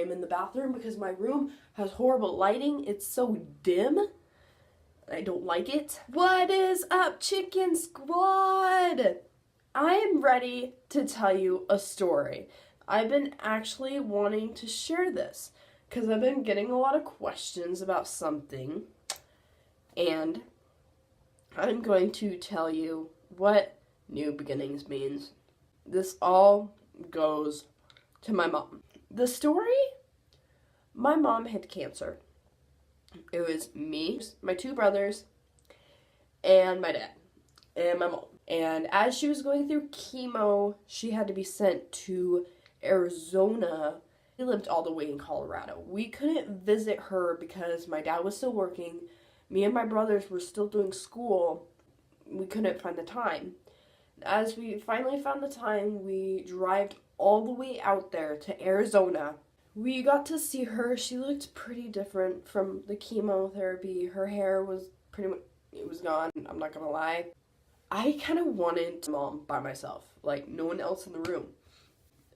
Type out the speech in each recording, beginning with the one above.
am in the bathroom because my room has horrible lighting. It's so dim. I don't like it. What is up, Chicken Squad? I am ready to tell you a story. I've been actually wanting to share this because I've been getting a lot of questions about something, and I'm going to tell you what new beginnings means. This all goes to my mom. The story, my mom had cancer. It was me, my two brothers, and my dad, and my mom. And as she was going through chemo, she had to be sent to Arizona. We lived all the way in Colorado. We couldn't visit her because my dad was still working. Me and my brothers were still doing school. We couldn't find the time. As we finally found the time, we drove all the way out there to Arizona. We got to see her. She looked pretty different from the chemotherapy. Her hair was pretty much, it was gone, I'm not gonna lie. I kind of wanted mom by myself, like no one else in the room.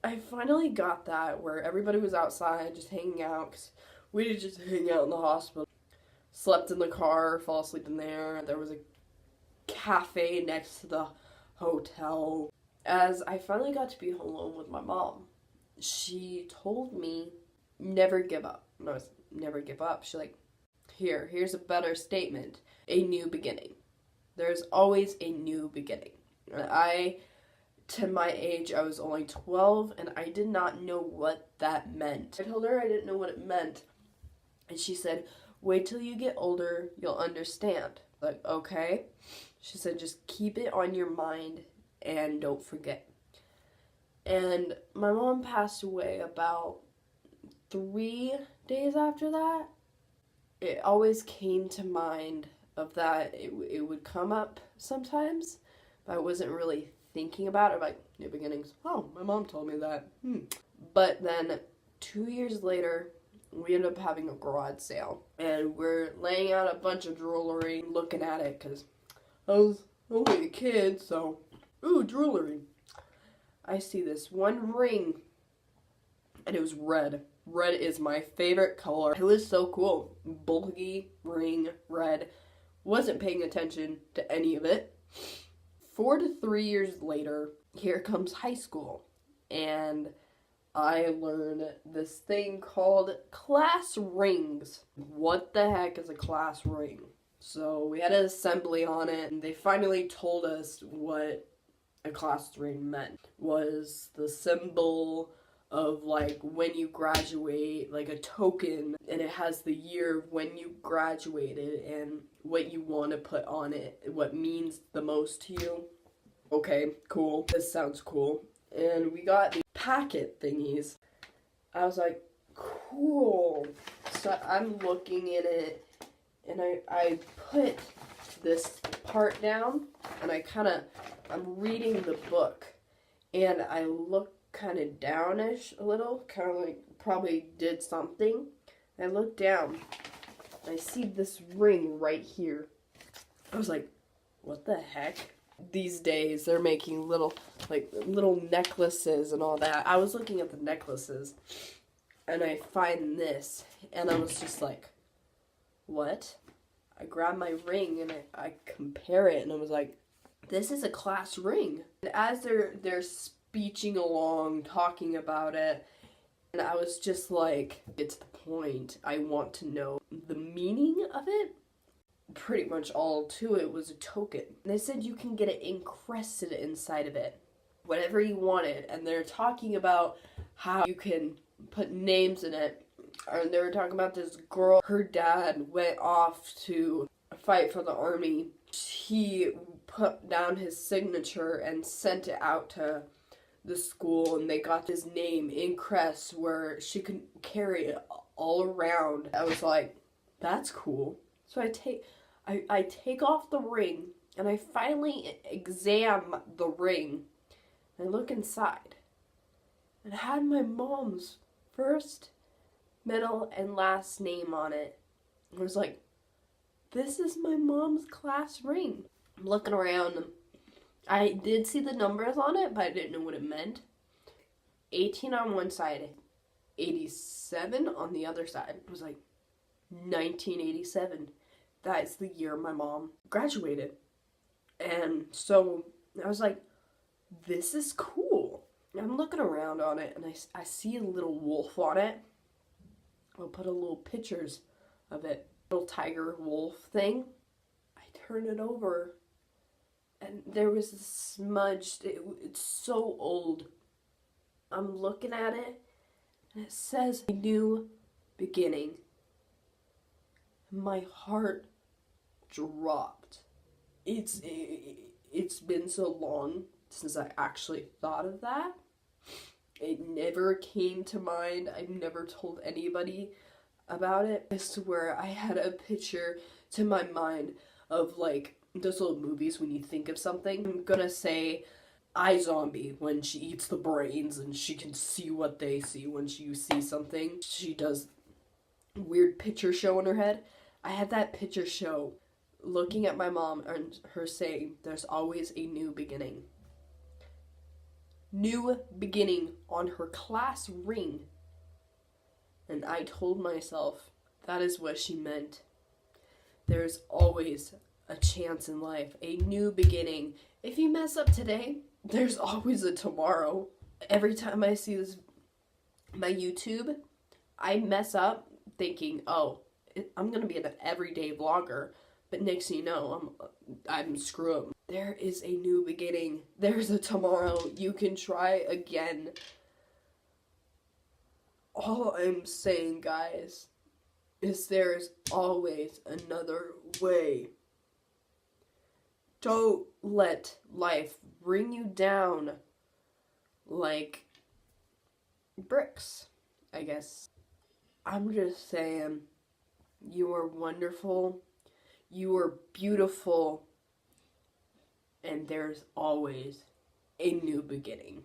I finally got that where everybody was outside just hanging out, because we did just hang out in the hospital. Slept in the car, fall asleep in there. There was a cafe next to the hotel. As I finally got to be alone with my mom, she told me, never give up. And I was, never give up. She's like, here's a better statement. A new beginning. There's always a new beginning. To my age, I was only 12, and I did not know what that meant. I told her I didn't know what it meant, and she said, wait till you get older, you'll understand. Like, okay. She said, just keep it on your mind and don't forget. And my mom passed away about 3 days after that. It always came to mind of that. It would come up sometimes, but I wasn't really thinking about it. Like, new beginnings. Oh, my mom told me that. But then 2 years later, we ended up having a garage sale, and we're laying out a bunch of jewelry, looking at it, because I was only a kid, so, ooh, jewelry. I see this one ring, and it was red. Red is my favorite color. It was so cool. Bulky ring, red. Wasn't paying attention to any of it. 4 to 3 years later, here comes high school, and I learned this thing called class rings. What the heck is a class ring? So we had an assembly on it, and they finally told us what a class ring meant. Was the symbol of like when you graduate, like a token, and it has the year of when you graduated and what you want to put on it, what means the most to you. Okay, cool. This sounds cool. And we got the packet thingies. I was like, cool. So I'm looking in it, and I put this part down, and I'm reading the book, and I look kind of downish a little, kind of like probably did something. I look down, and I see this ring right here. I was like, what the heck? These days, they're making little necklaces and all that. I was looking at the necklaces, and I find this, and I was just like, what? I grabbed my ring, and I compare it, and I was like, this is a class ring. And as they're speeching along, talking about it, and I was just like, it's the point. I want to know the meaning of it. Pretty much all to it was a token. And they said you can get it encrusted inside of it, whatever you wanted. And they're talking about how you can put names in it. And they were talking about this girl, her dad went off to fight for the army. He put down his signature and sent it out to the school, and they got his name in crest where she could carry it all around. I was like, that's cool. So I take off the ring, and I finally examine the ring. I look inside, and it had my mom's first, middle, and last name on it. I was like, this is my mom's class ring. I'm looking around, and I did see the numbers on it, but I didn't know what it meant. 18 on one side, 87 on the other side. It was like 1987. That's the year my mom graduated. And so I was like, this is cool. I'm looking around on it, and I see a little wolf on it. I'll put a little pictures of it. Little tiger wolf thing. I turn it over, and there was this smudged, it's so old. I'm looking at it, and it says, a new beginning. My heart dropped. It's been so long since I actually thought of that. It never came to mind. I've never told anybody about it. I swear I had a picture to my mind of like those little movies when you think of something. I'm gonna say iZombie, when she eats the brains and she can see what they see when you see something. She does weird picture show in her head. I had that picture show looking at my mom and her saying, there's always a new beginning. New beginning on her class ring. And I told myself that is what she meant. There's always a chance in life, a new beginning. If you mess up today, there's always a tomorrow. Every time I see my YouTube, I mess up thinking, oh, I'm gonna be an everyday vlogger. But next thing you know, I'm screwed. There is a new beginning. There's a tomorrow. You can try again. All I'm saying, guys, is there's always another way. Don't let life bring you down like bricks, I guess. I'm just saying, you are wonderful. You are beautiful, and there's always a new beginning.